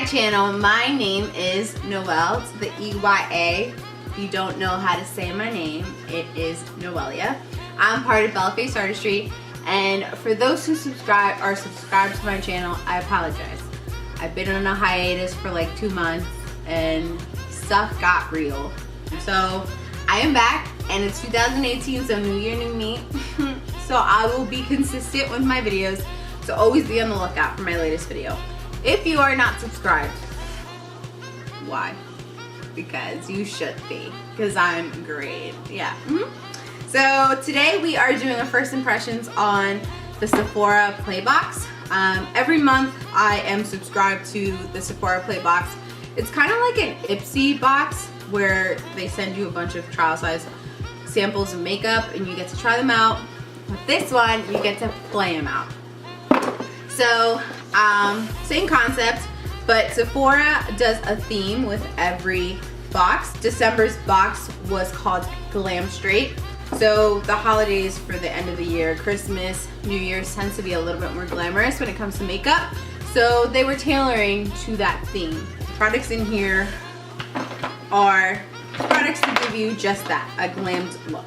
channel. My name is Noelle. It's the EYA. If you don't know how to say my name, it is Noelia. I'm part of Belleface Artistry, and for those who subscribe to my channel, I apologize. I've been on a hiatus for like 2 months and stuff got real. So I am back, and it's 2018, so new year, new me. So I will be consistent with my videos, so always be on the lookout for my latest video. If you are not subscribed, why? Because you should be, because I'm great. Yeah. So today we are doing a first impressions on the Sephora Playbox. Every month I am subscribed to the Sephora Playbox. It's kind of like an Ipsy box where they send you a bunch of trial size samples of makeup and you get to try them out. With this one, you get to play them out. So, same concept, but Sephora does a theme with every box. December's box was called Glam Straight. So the holidays for the end of the year, Christmas, New Year's, tends to be a little bit more glamorous when it comes to makeup. So they were tailoring to that theme. The products in here are products to give you just that, a glammed look.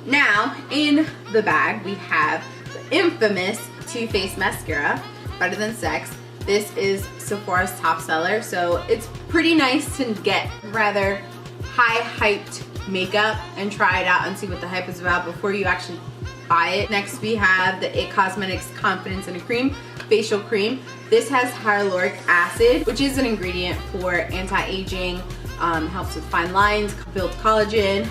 Now, in the bag, we have the infamous Too Faced mascara, Better Than Sex. This is Sephora's top seller, so it's pretty nice to get rather high-hyped makeup and try it out and see what the hype is about before you actually buy it. Next, we have the IT Cosmetics Confidence in a Cream Facial Cream. This has hyaluronic acid, which is an ingredient for anti-aging, helps with fine lines, build collagen,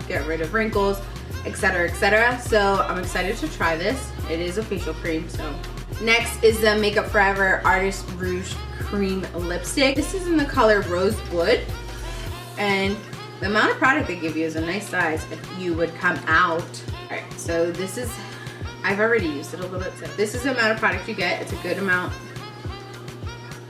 get rid of wrinkles, etc., etc. So I'm excited to try this. It is a facial cream. So next is the Makeup Forever Artist Rouge Cream Lipstick. This is in the color Rosewood, and the amount of product they give you is a nice size if you would come out. Alright, so this is, I've already used it a little bit, so this is the amount of product you get. It's a good amount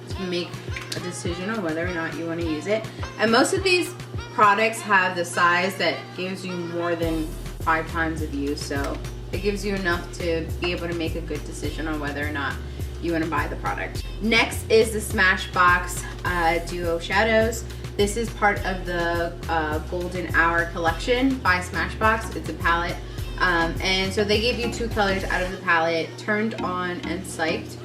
to make a decision on whether or not you want to use it. And most of these products have the size that gives you more than 5 times of use, so it gives you enough to be able to make a good decision on whether or not you want to buy the product. Next is the Smashbox Duo Shadows. This is part of the Golden Hour collection by Smashbox. It's a palette, and so they gave you 2 colors out of the palette, Turned On and Psyched.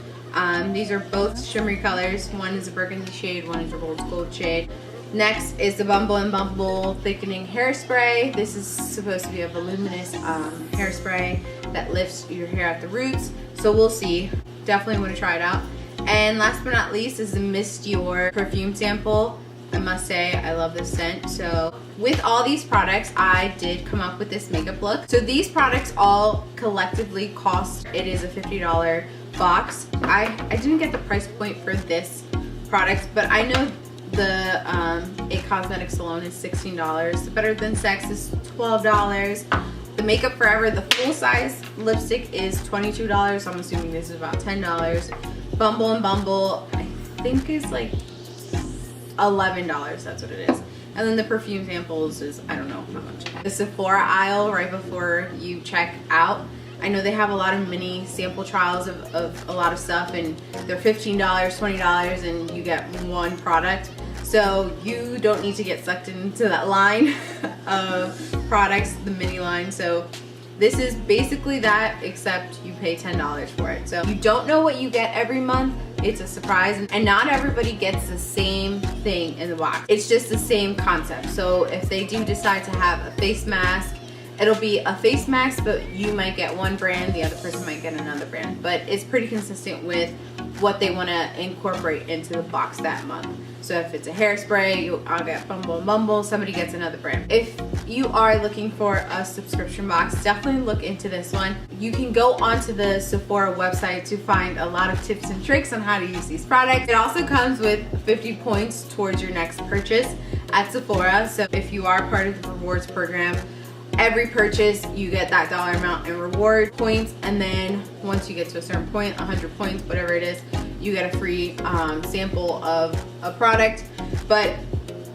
These are both shimmery colors. One is a burgundy shade, one is a rose gold shade. Next is the Bumble and Bumble Thickening Hairspray. This is supposed to be a voluminous hairspray that lifts your hair at the roots. So we'll see. Definitely want to try it out. And last but not least is the Miss Dior perfume sample. I must say, I love this scent. So with all these products, I did come up with this makeup look. So these products all collectively cost, it is a $50 box. I didn't get the price point for this product, but I know the IT Cosmetics alone is $16. The Better Than Sex is $12. The Makeup Forever, the full size lipstick is $22. So I'm assuming this is about $10. Bumble and Bumble, I think is like $11, that's what it is. And then the perfume samples is, I don't know how much. The Sephora aisle right before you check out, I know they have a lot of mini sample trials of a lot of stuff, and they're $15, $20, and you get one product. So you don't need to get sucked into that line of products, the mini line. So this is basically that, except you pay $10 for it. So you don't know what you get every month. It's a surprise, and not everybody gets the same thing in the box. It's just the same concept. So if they do decide to have a face mask, it'll be a face mask, but you might get one brand, the other person might get another brand. But it's pretty consistent with what they want to incorporate into the box that month. So if it's a hairspray, I'll get Bumble and Bumble, somebody gets another brand. If you are looking for a subscription box, definitely look into this one. You can go onto the Sephora website to find a lot of tips and tricks on how to use these products. It also comes with 50 points towards your next purchase at Sephora. So if you are part of the rewards program, every purchase you get that dollar amount in reward points, and then once you get to a certain point, 100 points, whatever it is, you get a free sample of a product. But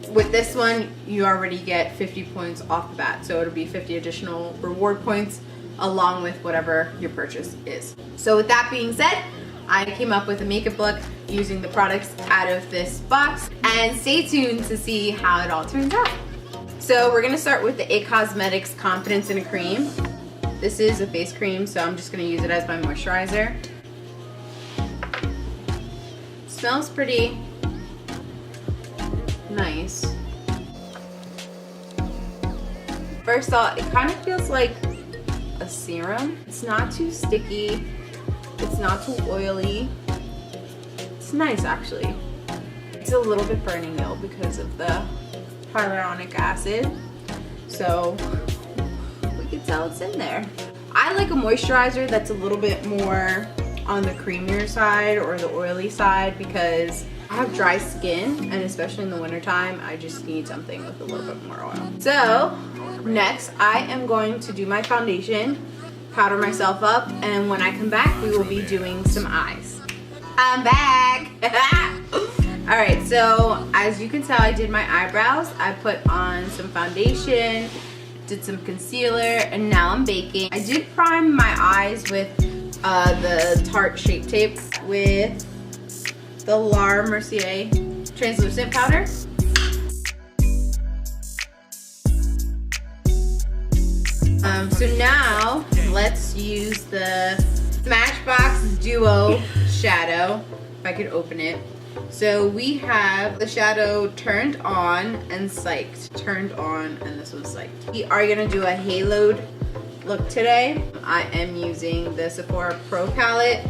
with this one, you already get 50 points off the bat, so it'll be 50 additional reward points along with whatever your purchase is. So with that being said, I came up with a makeup look using the products out of this box, and stay tuned to see how it all turns out. So we're gonna start with the IT Cosmetics Confidence in a Cream. This is a face cream, so I'm just gonna use it as my moisturizer. Smells pretty nice. First thought, it kind of feels like a serum. It's not too sticky. It's not too oily. It's nice actually. It's a little bit burning though because of the hyaluronic acid. So we can tell it's in there. I like a moisturizer that's a little bit more on the creamier side or the oily side because I have dry skin, and especially in the wintertime, I just need something with a little bit more oil. So next I am going to do my foundation, powder myself up, and when I come back we will be doing some eyes. I'm back. Alright, so as you can tell, I did my eyebrows. I put on some foundation, did some concealer, and now I'm baking. I did prime my eyes with the Tarte Shape Tape with the La Mercier translucent powder. So now let's use the Smashbox Duo shadow, if I could open it. So we have the shadow turned on and psyched. Turned on and this one's psyched. We are gonna do a haloed look today. I am using the Sephora Pro palette.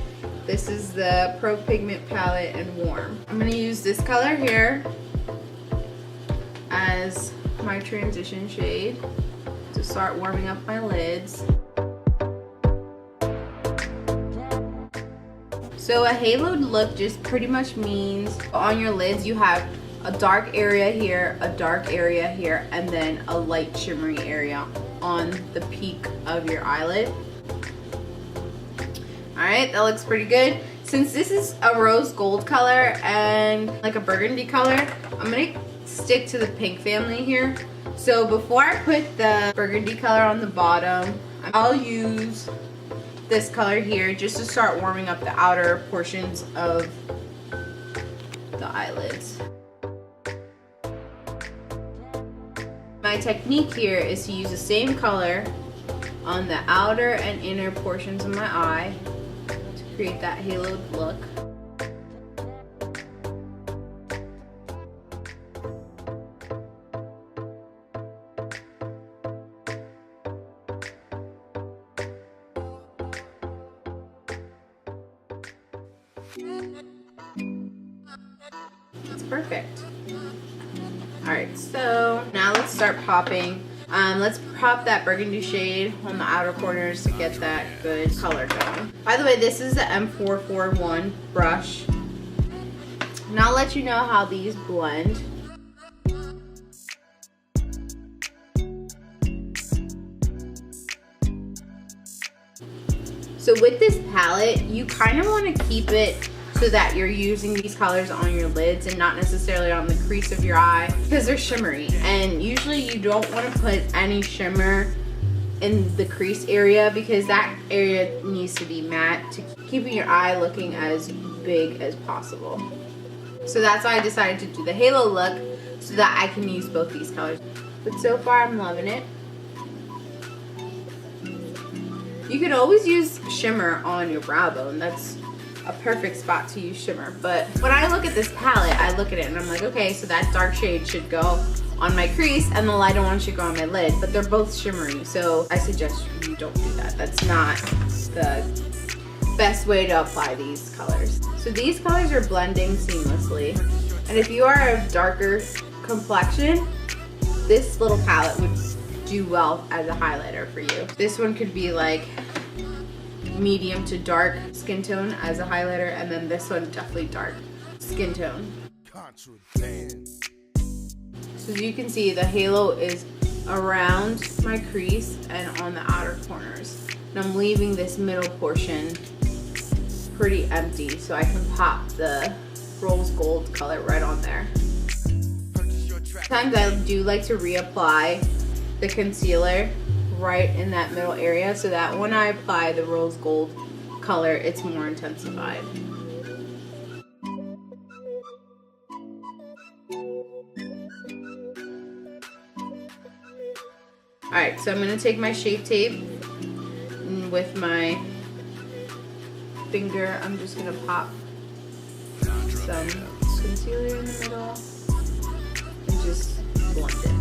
This is the Pro Pigment palette in Warm. I'm gonna use this color here as my transition shade to start warming up my lids. So a haloed look just pretty much means on your lids you have a dark area here, a dark area here, and then a light shimmery area on the peak of your eyelid. Alright, that looks pretty good. Since this is a rose gold color and like a burgundy color, I'm gonna stick to the pink family here. So before I put the burgundy color on the bottom, I'll use this color here just to start warming up the outer portions of the eyelids. My technique here is to use the same color on the outer and inner portions of my eye to create that haloed look. It's perfect. Alright, so now let's start popping. Let's pop that burgundy shade on the outer corners to get that good color going. By the way, this is the M441 brush. And I'll let you know how these blend. So with this palette, you kind of want to keep it so that you're using these colors on your lids and not necessarily on the crease of your eye because they're shimmery, and usually you don't want to put any shimmer in the crease area because that area needs to be matte to keeping your eye looking as big as possible. So that's why I decided to do the halo look so that I can use both these colors. But so far I'm loving it. You could always use shimmer on your brow bone. That's a perfect spot to use shimmer. But when I look at this palette, I look at it and I'm like, okay, so that dark shade should go on my crease and the lighter one should go on my lid, but they're both shimmery, so I suggest you don't do that. That's not the best way to apply these colors. So these colors are blending seamlessly, and if you are a darker complexion, this little palette would do well as a highlighter for you. This one could be like medium to dark skin tone as a highlighter, and then this one definitely dark skin tone. So as you can see, the halo is around my crease and on the outer corners, and I'm leaving this middle portion pretty empty so I can pop the rose gold color right on there. Sometimes I do like to reapply the concealer right in that middle area so that when I apply the rose gold color, it's more intensified. Alright, so I'm going to take my Shape Tape, and with my finger, I'm just going to pop some concealer in the middle and just blend it.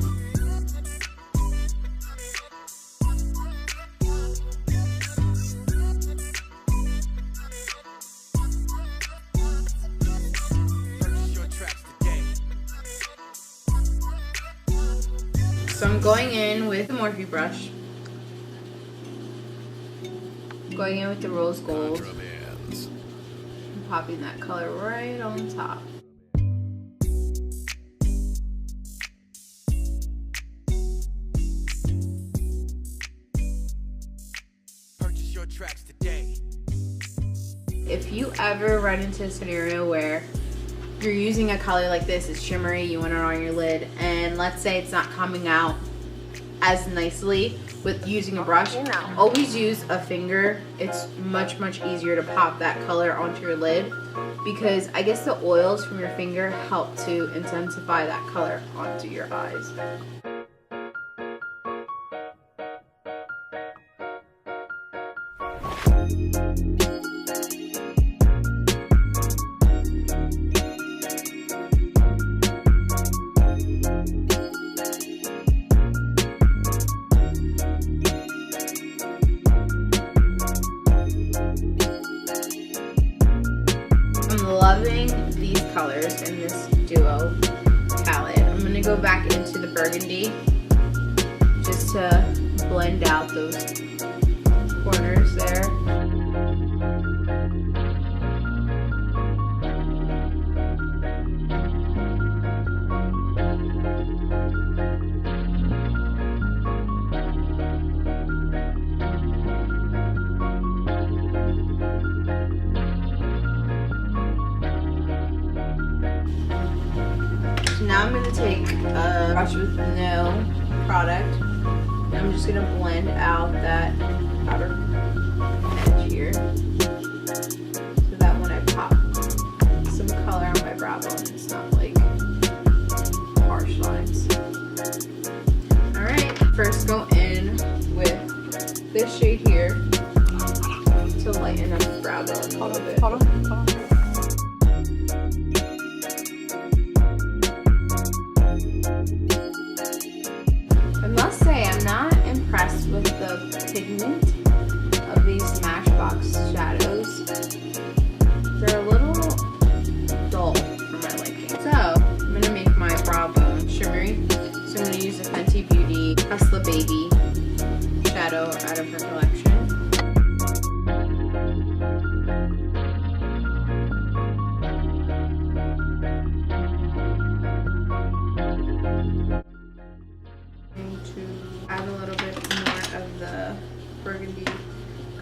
So I'm going in with the Morphe brush, going in with the rose gold, and popping that color right on top. Purchase your tracks today. If you ever run into a scenario where you're using a color like this, it's shimmery, you want it on your lid, and let's say it's not coming out as nicely with using a brush, always use a finger. It's much easier to pop that color onto your lid, because I guess the oils from your finger help to intensify that color onto your eyes. Loving these colors in this duo palette. I'm going to go back into the burgundy just to blend out those corners there. Now I'm going to take a brush with no product, and I'm just going to blend out that outer edge here, so that when I pop some color on my brow bone, it's not like harsh lines. Alright, first go in with this shade here to lighten up the brow bone a little bit. Hold on. I'm not impressed with the pigment of these Smashbox shadows. They're a little dull for my liking. So I'm going to make my brow bone shimmery. So I'm going to use the Fenty Beauty Hustler Baby shadow out of her collection. Add a little bit more of the burgundy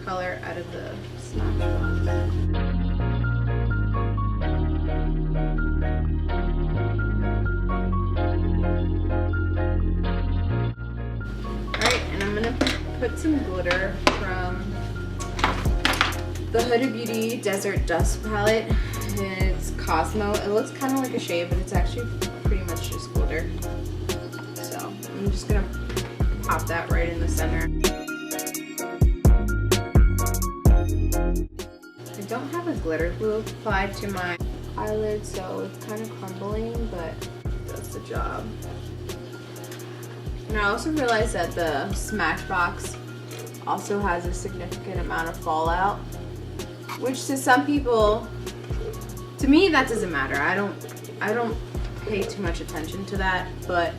color out of the Smashbox. Alright, and I'm going to put some glitter from the Huda Beauty Desert Dust palette. It's Cosmo. It looks kind of like a shade, but it's actually pretty much just glitter. So I'm just going to pop that right in the center. I don't have a glitter glue applied to my eyelid, so it's kind of crumbling, but it does the job. And I also realized that the Smashbox also has a significant amount of fallout, which to some people, to me that doesn't matter. I don't pay too much attention to that, but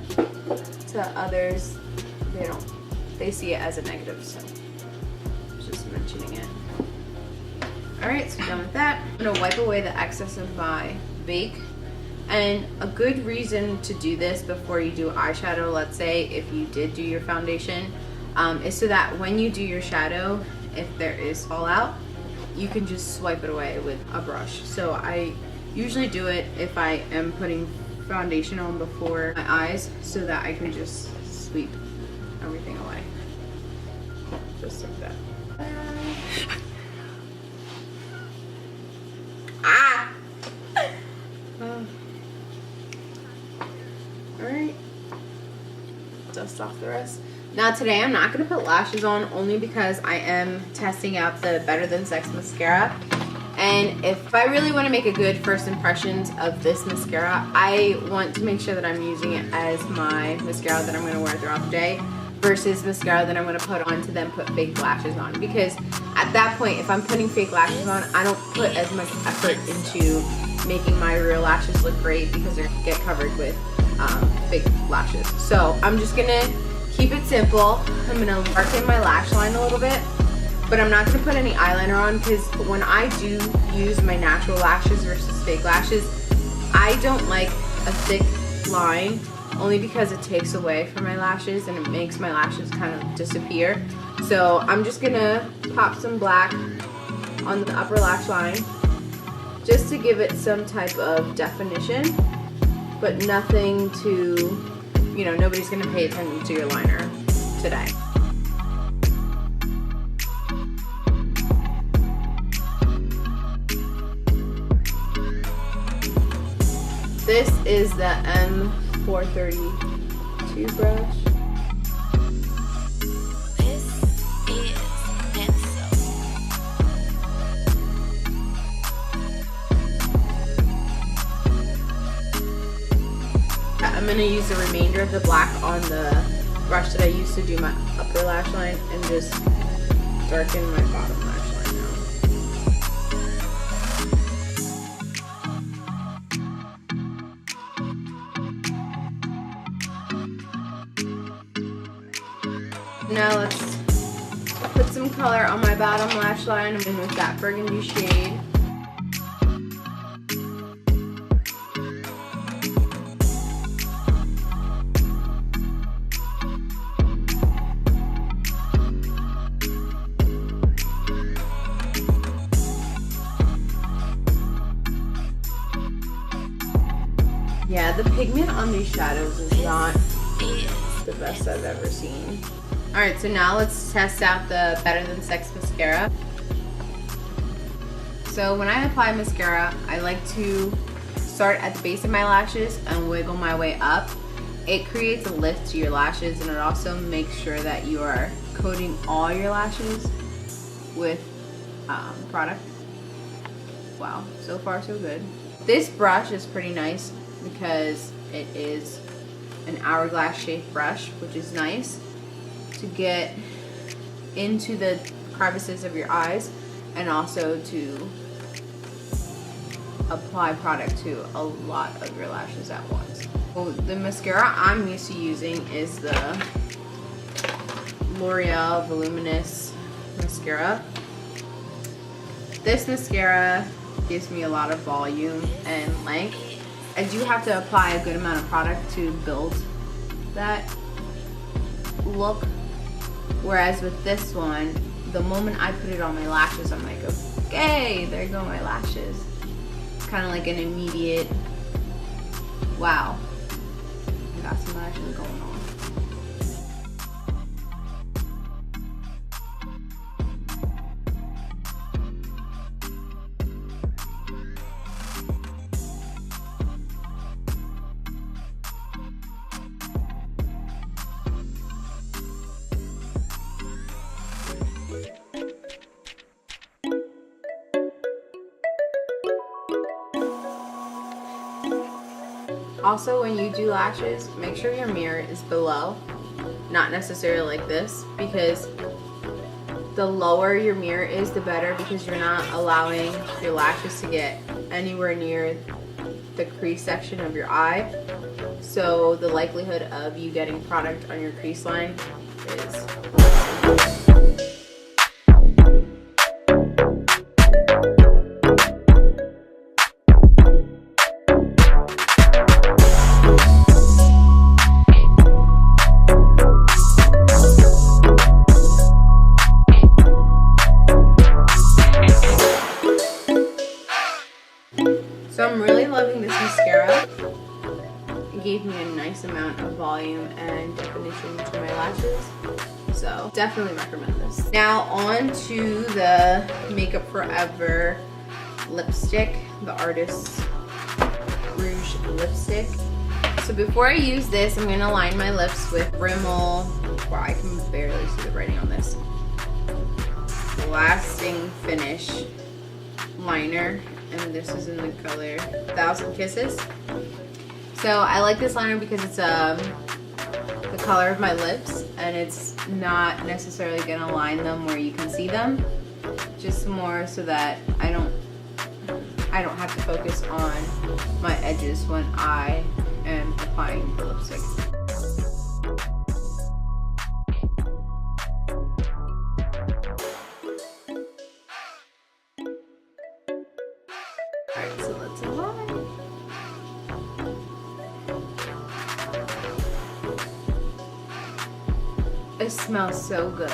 to others, they see it as a negative, so just mentioning it. Alright, so done with that. I'm going to wipe away the excess of my bake. And a good reason to do this before you do eyeshadow, let's say if you did do your foundation, is so that when you do your shadow, if there is fallout, you can just swipe it away with a brush. So I usually do it if I am putting foundation on before my eyes, so that I can just sweep everything away. Just like that. dust off the rest. Now today I'm not going to put lashes on, only because I am testing out the Better Than Sex mascara. And if I really want to make a good first impressions of this mascara, I want to make sure that I'm using it as my mascara that I'm going to wear throughout the day, versus mascara that I'm going to put on to then put fake lashes on. Because at that point, if I'm putting fake lashes on, I don't put as much effort into making my real lashes look great, because they get covered with fake lashes. So I'm just going to keep it simple. I'm going to darken my lash line a little bit. But I'm not going to put any eyeliner on, because when I do use my natural lashes versus fake lashes, I don't like a thick line, only because it takes away from my lashes and it makes my lashes kind of disappear. So I'm just going to pop some black on the upper lash line just to give it some type of definition, but nothing to, you know, nobody's going to pay attention to your liner today. This is the M432 brush. This is pencil. I'm going to use the remainder of the black on the brush that I used to do my upper lash line and just darken my bottom lash line now. Now let's put some color on my bottom lash line. I'm in with that burgundy shade. Yeah, the pigment on these shadows is not the best I've ever seen. Alright, so now let's test out the Better Than Sex mascara. So when I apply mascara, I like to start at the base of my lashes and wiggle my way up. It creates a lift to your lashes, and it also makes sure that you are coating all your lashes with product. Wow, so far so good. This brush is pretty nice because it is an hourglass shaped brush, which is nice to get into the crevices of your eyes and also to apply product to a lot of your lashes at once. Well, the mascara I'm used to using is the L'Oreal Voluminous mascara. This mascara gives me a lot of volume and length. I do have to apply a good amount of product to build that look. Whereas with this one, the moment I put it on my lashes, I'm like, okay, there go my lashes. It's kind of like an immediate, wow, I got some lashes going on. Also, when you do lashes, make sure your mirror is below, not necessarily like this, because the lower your mirror is, the better, because you're not allowing your lashes to get anywhere near the crease section of your eye. So the likelihood of you getting product on your crease line is So I'm really loving this mascara. It gave me a nice amount of volume and definition to my lashes. So definitely recommend this. Now on to the Makeup Forever lipstick, the Artist Rouge lipstick. So before I use this, I'm gonna line my lips with Rimmel. Wow, I can barely see the writing on this. Lasting Finish liner, and this is in the color 1000 Kisses. So I like this liner because it's the color of my lips, and it's not necessarily gonna line them where you can see them, just more so that I don't have to focus on my edges when I am applying the lipstick. Alright, so let's apply. It smells so good.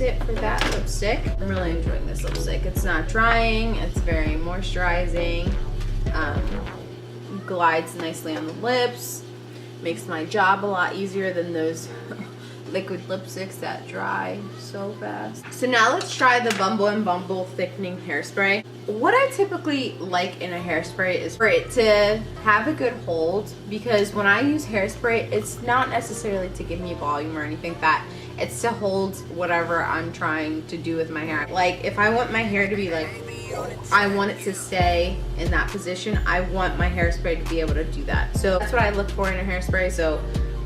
It for that lipstick. I'm really enjoying this lipstick. It's not drying, it's very moisturizing, glides nicely on the lips, makes my job a lot easier than those liquid lipsticks that dry so fast. So now let's try the Bumble and Bumble thickening hairspray. What I typically like in a hairspray is for it to have a good hold, because when I use hairspray, it's not necessarily to give me volume or anything like that. It's to hold whatever I'm trying to do with my hair. Like if I want my hair to be like, I want it to stay in that position, I want my hairspray to be able to do that. So that's what I look for in a hairspray. So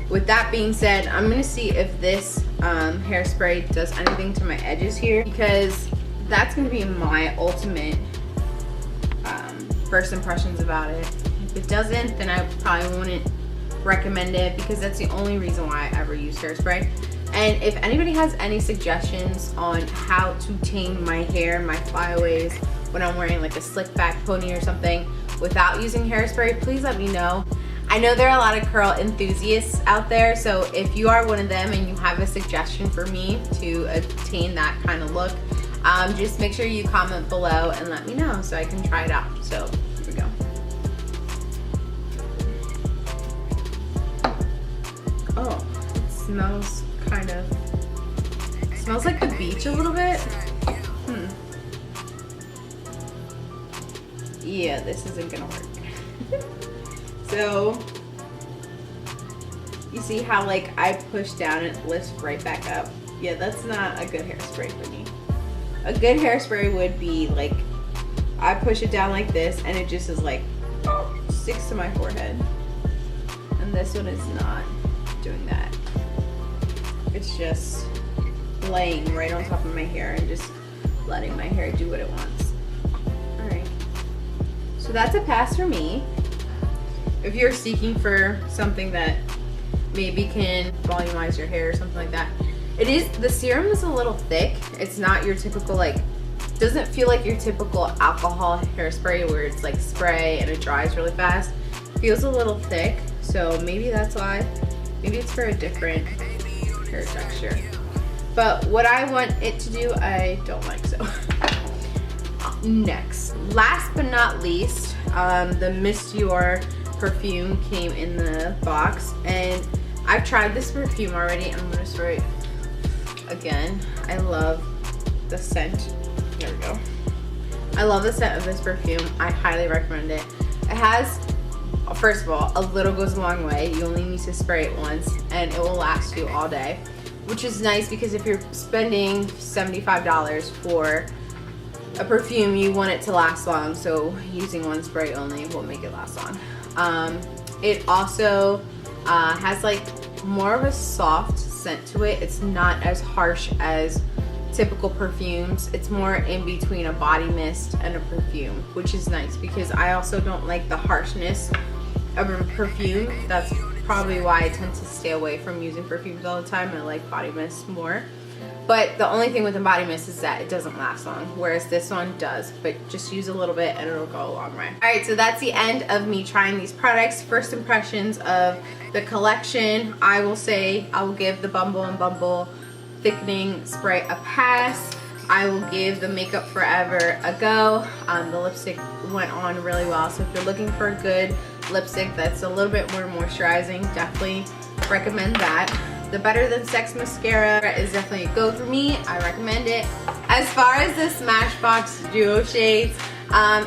with that being said, I'm gonna see if this hairspray does anything to my edges here, because that's gonna be my ultimate first impressions about it. If it doesn't, then I probably wouldn't recommend it, because that's the only reason why I ever use hairspray. And if anybody has any suggestions on how to tame my hair, my flyaways, when I'm wearing like a slick back pony or something without using hairspray, please let me know. I know there are a lot of curl enthusiasts out there, so if you are one of them and you have a suggestion for me to attain that kind of look, just make sure you comment below and let me know so I can try it out. So here we go. Oh, it smells kind of, smells like the beach a little bit. Yeah, this isn't gonna work. So you see how like I push down and it lifts right back up? Yeah, that's not a good hairspray for me. A good hairspray would be like, I push it down like this and it just is like, sticks to my forehead. And this one is not doing that. It's just laying right on top of my hair and just letting my hair do what it wants. Alright, so that's a pass for me. If you're seeking for something that maybe can volumize your hair or something like that, the serum is a little thick. It's not your typical, like, doesn't feel like your typical alcohol hairspray where it's like spray and it dries really fast. It feels a little thick, so maybe that's why. Maybe it's for a different hair texture. But what I want it to do, I don't like, so. Next, last but not least, the Miss Dior perfume came in the box, and I've tried this perfume already. I'm gonna spray it again. I love the scent. There we go. I love the scent of this perfume. I highly recommend it. It has, first of all, a little goes a long way. You only need to spray it once and it will last you all day, which is nice because if you're spending $75 for a perfume, you want it to last long, so using one spray only will make it last long. It also has like more of a soft scent to it. It's not as harsh as typical perfumes. It's more in between a body mist and a perfume, which is nice because I also don't like the harshness of a perfume. That's probably why I tend to stay away from using perfumes all the time. I like body mist more. But the only thing with the body mist is that it doesn't last long, whereas this one does. But just use a little bit and it'll go a long way. Alright, so that's the end of me trying these products. First impressions of the collection. I will say I will give the Bumble and Bumble thickening spray a pass. I will give the Makeup Forever a go. The lipstick went on really well, so if you're looking for a good lipstick that's a little bit more moisturizing, definitely recommend that. The Better Than Sex mascara is definitely a go for me. I recommend it. As far as the Smashbox Duo shades,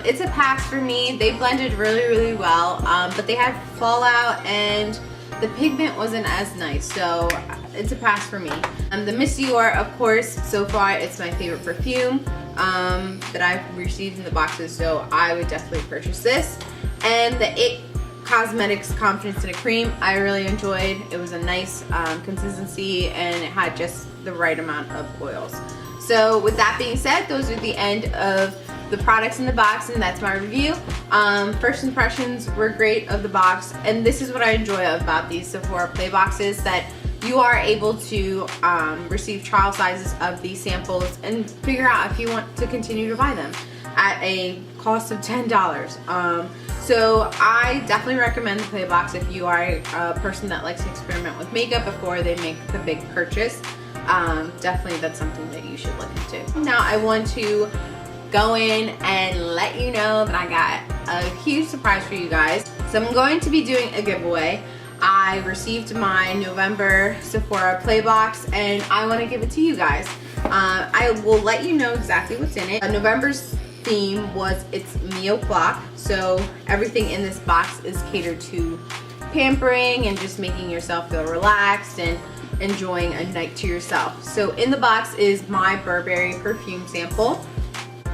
it's a pass for me. They blended really well, but they had fallout and the pigment wasn't as nice, so it's a pass for me. The Miss Dior, of course, so far it's my favorite perfume that I've received in the boxes, so I would definitely purchase this. And the It Cosmetics Confidence in a Cream, I really enjoyed. It was a nice consistency and it had just the right amount of oils. So with that being said, those are the end of the products in the box, and that's my review. First impressions were great of the box, and this is what I enjoy about these Sephora Playboxes, that you are able to receive trial sizes of these samples and figure out if you want to continue to buy them at a cost of $10. So I definitely recommend the Playbox if you are a person that likes to experiment with makeup before they make the big purchase. Definitely that's something that you should look into. Now I want to go in and let you know that I got a huge surprise for you guys. So I'm going to be doing a giveaway. I received my November Sephora Playbox and I want to give it to you guys. I will let you know exactly what's in it. November's theme was it's Me O'Clock, so everything in this box is catered to pampering and just making yourself feel relaxed and enjoying a night to yourself. So in the box is my Burberry perfume sample.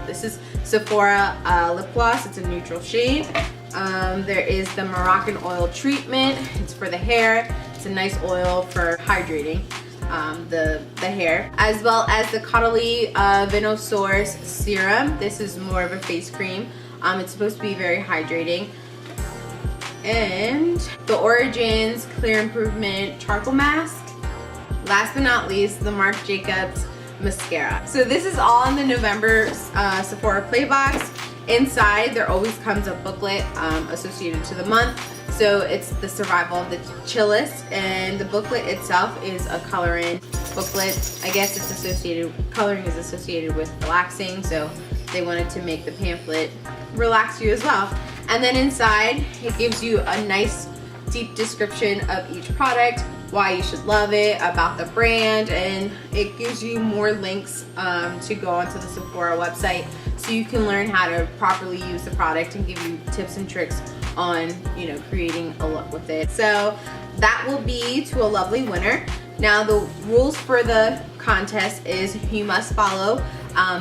This is Sephora lip gloss. It's a neutral shade. There is the Moroccan oil treatment. It's for the hair. It's a nice oil for hydrating the hair, as well as the Caudalie Vinosource serum. This is more of a face cream. It's supposed to be very hydrating. And the Origins Clear Improvement Charcoal Mask. Last but not least, the Marc Jacobs mascara. So this is all in the November Sephora Playbox. Inside there always comes a booklet associated to the month. So it's the Survival of the Chillest, and the booklet itself is a coloring booklet. I guess it's associated, coloring is associated with relaxing, so they wanted to make the pamphlet relax you as well. And then inside it gives you a nice deep description of each product, why you should love it, about the brand, and it gives you more links to go onto the Sephora website so you can learn how to properly use the product and give you tips and tricks on, you know, creating a look with it. So that will be to a lovely winner. Now the rules for the contest is you must follow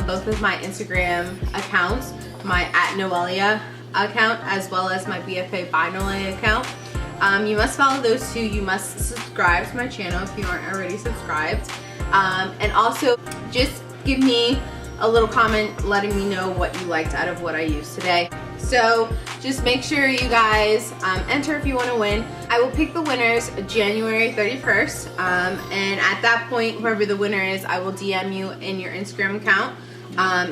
both of my Instagram accounts, my @Noelia account as well as my BFA by Noelia account. You must follow those two. You must subscribe to my channel if you aren't already subscribed. And also just give me a little comment letting me know what you liked out of what I used today. So just make sure you guys enter if you want to win. I will pick the winners January 31st. And at that point, whoever the winner is, I will DM you in your Instagram account.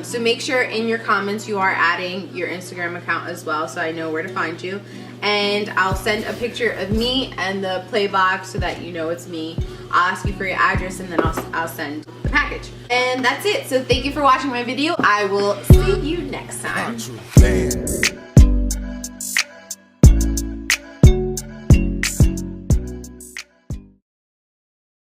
So make sure in your comments you are adding your Instagram account as well, so I know where to find you. And I'll send a picture of me and the Playbox so that you know it's me. I'll ask you for your address and then I'll send the package. And that's it. So thank you for watching my video. I will see you next time.